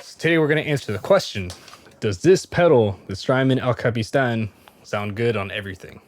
So today we're going to answer the question, does this pedal, the Strymon El Capistan, sound good on everything?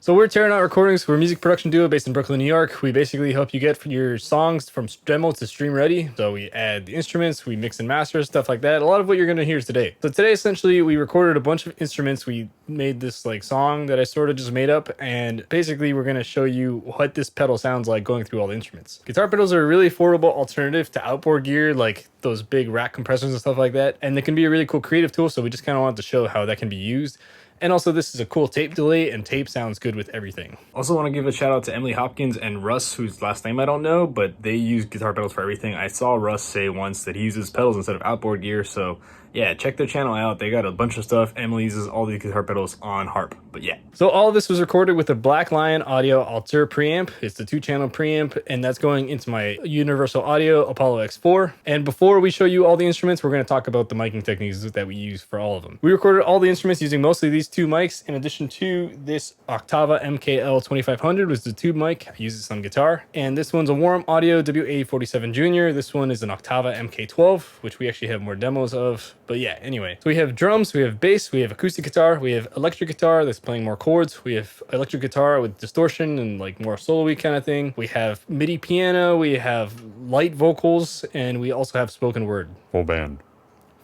So we're Tearing Out Recordings. We're a music production duo based in Brooklyn, New York. We basically help you get your songs from demo to stream ready. So we add the instruments, we mix and master, stuff like that. A lot of what you're going to hear today. So today, essentially, we recorded a bunch of instruments. We made this like song that I sort of just made up. And basically, we're going to show you what this pedal sounds like going through all the instruments. Guitar pedals are a really affordable alternative to outboard gear, like those big rack compressors and stuff like that. And they can be a really cool creative tool. So we just kind of wanted to show how that can be used. And also, this is a cool tape delay, and tape sounds good with everything. Also want to give a shout out to Emily Hopkins and Russ, whose last name I don't know, but they use guitar pedals for everything. I saw Russ say once that he uses pedals instead of outboard gear, so yeah, check their channel out. They got a bunch of stuff. Emily uses all these guitar pedals on harp, but yeah. So all of this was recorded with a Black Lion Audio Auteur preamp. It's the 2-channel preamp, and that's going into my Universal Audio Apollo X4. And before we show you all the instruments, we're going to talk about the miking techniques that we use for all of them. We recorded all the instruments using mostly these two mics, in addition to this Oktava MKL2500, which is a tube mic. I use this on guitar. And this one's a Warm Audio W8047 Junior. This one is an Oktava MK12, which we actually have more demos of. But yeah, anyway. So we have drums, we have bass, we have acoustic guitar, we have electric guitar that's playing more chords, we have electric guitar with distortion and like more solo-y kind of thing. We have MIDI piano, we have light vocals, and we also have spoken word. Full band.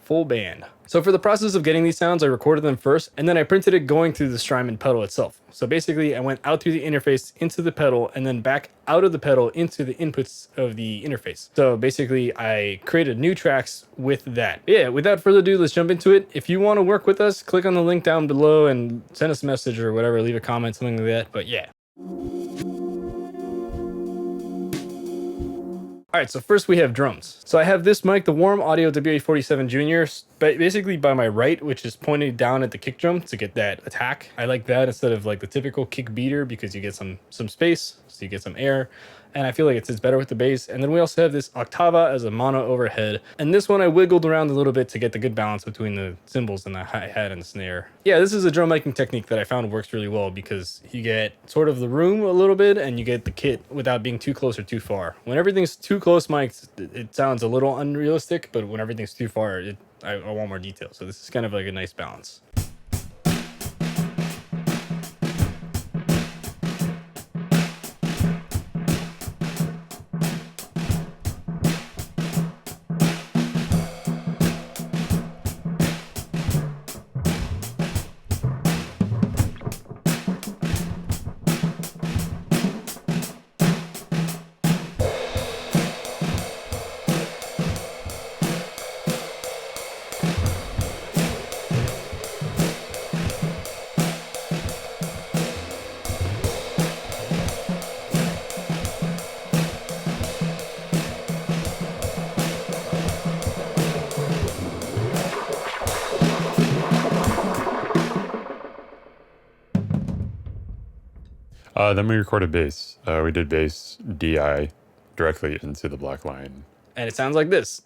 Full band. So for the process of getting these sounds, I recorded them first, and then I printed it going through the Strymon pedal itself. So basically, I went out through the interface into the pedal, and then back out of the pedal into the inputs of the interface. So basically, I created new tracks with that. Yeah, without further ado, let's jump into it. If you want to work with us, click on the link down below and send us a message or whatever, leave a comment, something like that. But yeah. All right, so first we have drums. So I have this mic, the Warm Audio W8047 Junior, basically by my right, which is pointed down at the kick drum to get that attack. I like that instead of like the typical kick beater because you get some space, so you get some air. And I feel like it sits better with the bass. And then we also have this Oktava as a mono overhead. And this one I wiggled around a little bit to get the good balance between the cymbals and the hi-hat and the snare. Yeah, this is a drum miking technique that I found works really well because you get sort of the room a little bit and you get the kit without being too close or too far. When everything's too close mics, it sounds a little unrealistic, but when everything's too far, I want more detail. So this is kind of like a nice balance. Then we recorded bass. We did bass DI directly into the Black Lion. And it sounds like this.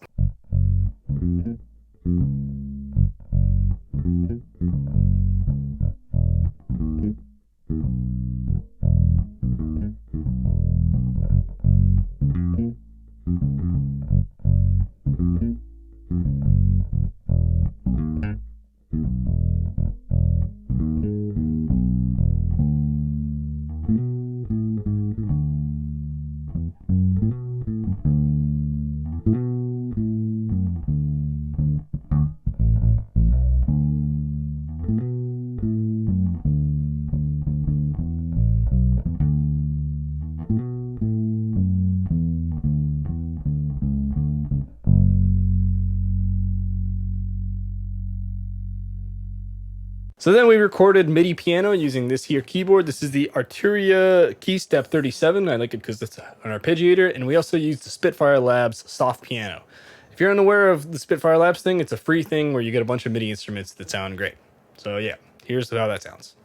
So then we recorded MIDI piano using this here keyboard. This is the Arturia Keystep 37. I like it because it's an arpeggiator. And we also used the Spitfire Labs soft piano. If you're unaware of the Spitfire Labs thing, it's a free thing where you get a bunch of MIDI instruments that sound great. So yeah, here's how that sounds.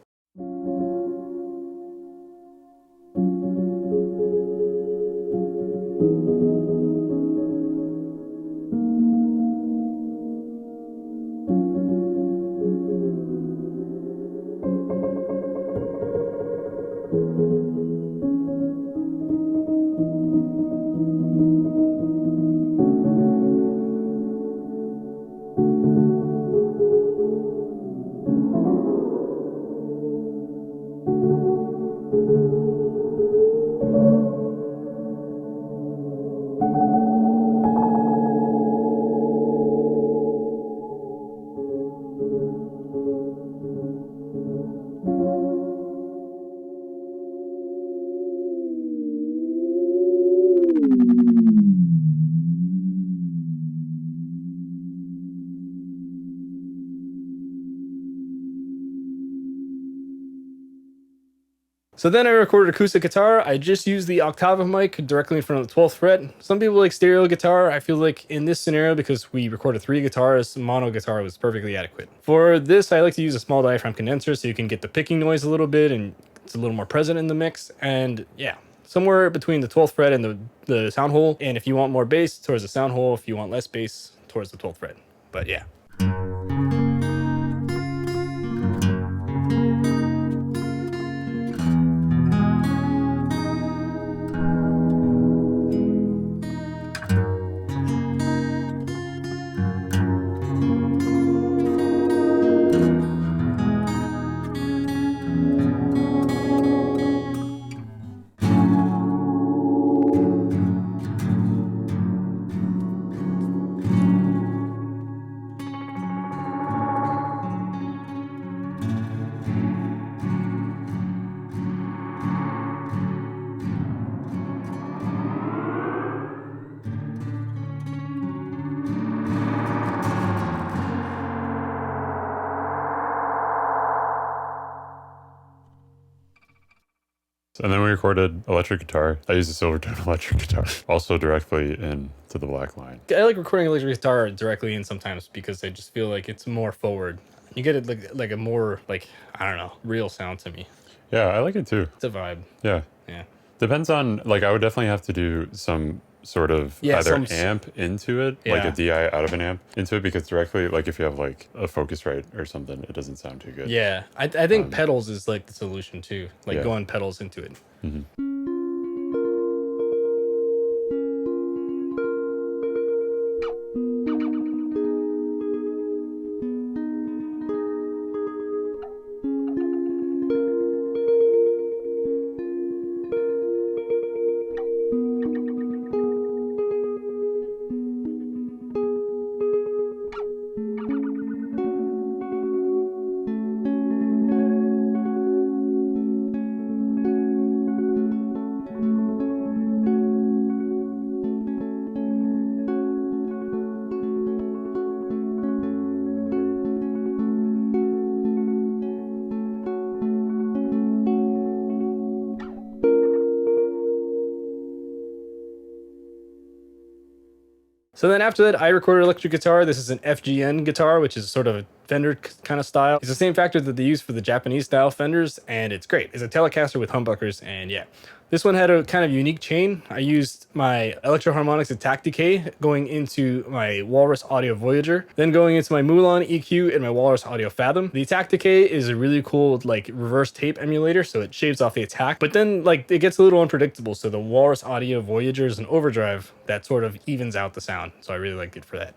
So then I recorded acoustic guitar. I just used the Oktava mic directly in front of the 12th fret. Some people like stereo guitar. I feel like in this scenario, because we recorded 3 guitars, mono guitar was perfectly adequate. For this, I like to use a small diaphragm condenser so you can get the picking noise a little bit and it's a little more present in the mix. And yeah, somewhere between the 12th fret and the sound hole. And if you want more bass, towards the sound hole. If you want less bass, towards the 12th fret. But yeah. And then we recorded electric guitar. I used a Silvertone electric guitar, also directly into the black line. I like recording electric guitar directly in sometimes because I just feel like it's more forward. You get it like a more, like, I don't know, real sound to me. Yeah, I like it too. It's a vibe. Yeah. Yeah. Depends on, like, I would definitely have to do some sort of either amp into it, like a DI out of an amp into it, because directly, like if you have like a Focusrite or something, it doesn't sound too good. Yeah, I think pedals is like the solution too, like going pedals into it. Mm-hmm. So then after that, I recorded electric guitar. This is an FGN guitar, which is sort of a Fender kind of style. It's the same factor that they use for the Japanese style Fenders, and it's great. It's a Telecaster with humbuckers, and yeah. This one had a kind of unique chain. I used my Electro-Harmonix attack decay going into my Walrus Audio Voyager, then going into my Moollon EQ and my Walrus Audio Fathom. The attack decay is a really cool like reverse tape emulator, so it shaves off the attack, but then like it gets a little unpredictable. So the Walrus Audio Voyager is an overdrive that sort of evens out the sound. So I really liked it for that.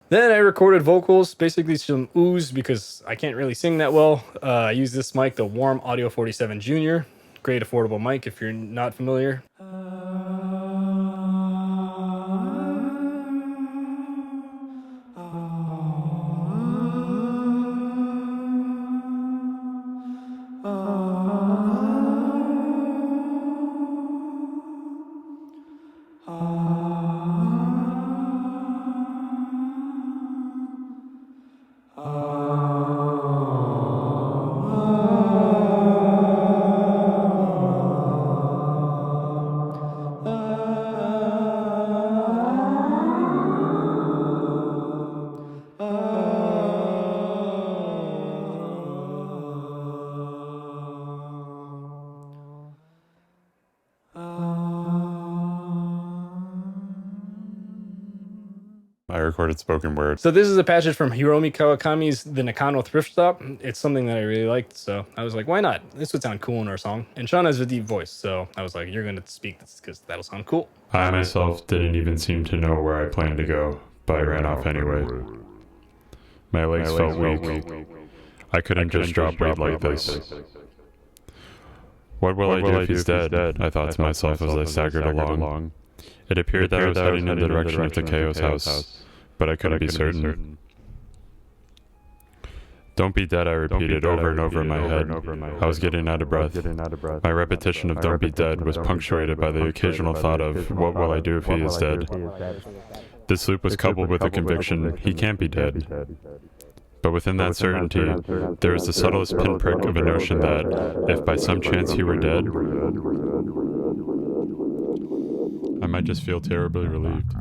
Then I recorded vocals, basically some oohs because I can't really sing that well. I use this mic, the Warm Audio 47 Junior. Great affordable mic if you're not familiar. I recorded spoken word. So this is a passage from Hiromi Kawakami's The Nakano Thrift Stop. It's something that I really liked, so I was like, why not? This would sound cool in our song. And Sean has a deep voice, so I was like, you're going to speak this because that'll sound cool. I myself didn't even seem to know where I planned to go, but I ran off anyway. My legs felt weak. I couldn't just drop weight like this. What will I do if he's dead? I thought to myself as I staggered along. It appeared that I was heading in the direction of Decay's house, but I couldn't be certain. Don't be dead, I repeated over and over in my head. I was getting out of breath. My repetition of don't be dead was punctuated by the occasional thought of, what will I do if he is dead? This loop was coupled with the conviction, he can't be dead. But within that certainty, there was the subtlest pinprick of a notion that, if by some chance he were dead, I might just feel terribly relieved.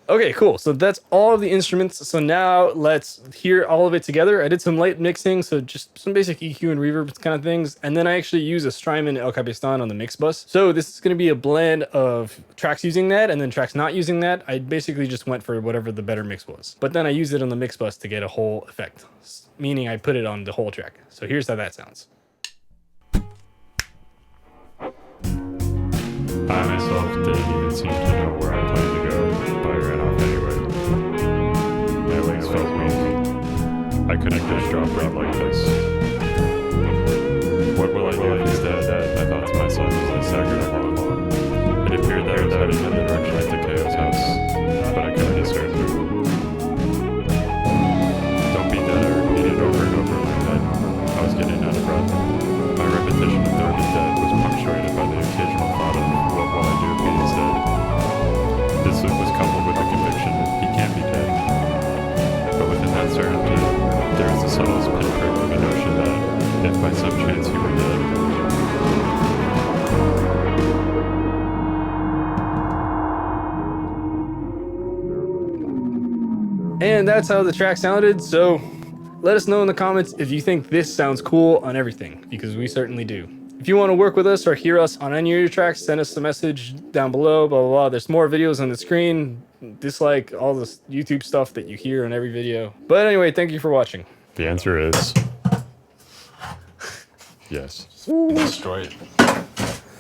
Okay, cool. So that's all of the instruments. So now let's hear all of it together. I did some light mixing, so just some basic EQ and reverb kind of things. And then I actually use a Strymon El Capistan on the mix bus. So this is going to be a blend of tracks using that and then tracks not using that. I basically just went for whatever the better mix was. But then I used it on the mix bus to get a whole effect, meaning I put it on the whole track. So here's how that sounds. I myself didn't even seem to know where I planned to go, but I ran off anyway. My legs felt weak. I couldn't just drop weight like this. What will I do if he's dead? I thought to myself as I staggered along. It appeared that I was heading in the direction of Decay's house, but I couldn't be certain. Don't be dead, I repeated over and over in my head. I was getting out of breath. My repetition of don't be dead was punctuated by the occasional thought of what will I do if he is dead. This loop was coupled with the conviction he can't be dead. But within that certainty, there is the subtlest pinprick of a notion that, if by some chance he were dead, and that's how the track sounded. So let us know in the comments if you think this sounds cool on everything, because we certainly do. If you want to work with us or hear us on any of your tracks, send us a message down below, blah, blah, blah. There's more videos on the screen. Dislike all this YouTube stuff that you hear in every video. But anyway, thank you for watching. the answer is yes. Ooh. Destroy it.